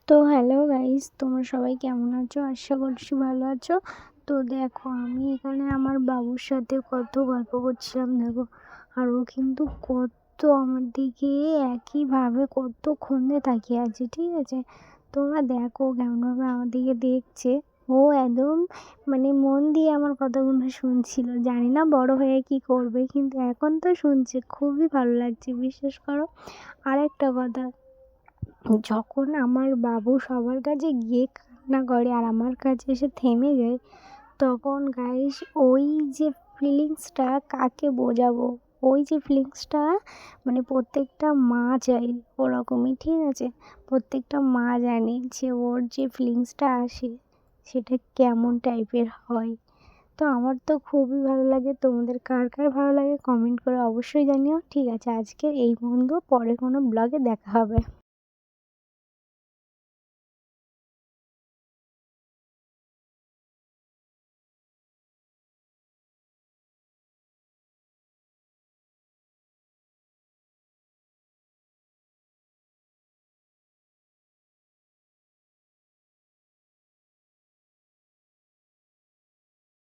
তো hello guys, তোমরা সবাই কেমন আছো? আশা করছি ভালো আছো। তো দেখো, আমি এখানে আমার বাবুর সাথে কত গল্প করছিলাম দেখো। আর ও কিন্তু কত আমার দিকে একইভাবে কতক্ষণ দিয়ে তাকিয়ে আছে, ঠিক আছে? তোমরা দেখো কেমনভাবে আমার দিকে দেখছে। ও একদম মন দিয়ে আমার কথাগুলো শুনছিল। জানি না বড় হয়ে কি করবে, কিন্তু এখন তো শুনছে, খুবই ভালো লাগছে, বিশ্বাস করো। আর একটা কথা, যখন আমার বাবু সবার কাছে গিয়ে কান্না করে আর আমার কাছে এসে থেমে যায়, তখন গাইস ওই যে ফিলিংসটা কাকে বোঝাবো? ওই যে ফিলিংসটা প্রত্যেকটা মা চায় ওরকমই, ঠিক আছে? প্রত্যেকটা মা জানে যে ওর যে ফিলিংসটা আসে সেটা কেমন টাইপের হয়। তো আমার তো খুবই ভালো লাগে। তোমাদের কার কার ভালো লাগে কমেন্ট করে অবশ্যই জানিও। ঠিক আছে, আজকে এই পর্যন্ত, পরে কোনো ব্লগে দেখা হবে।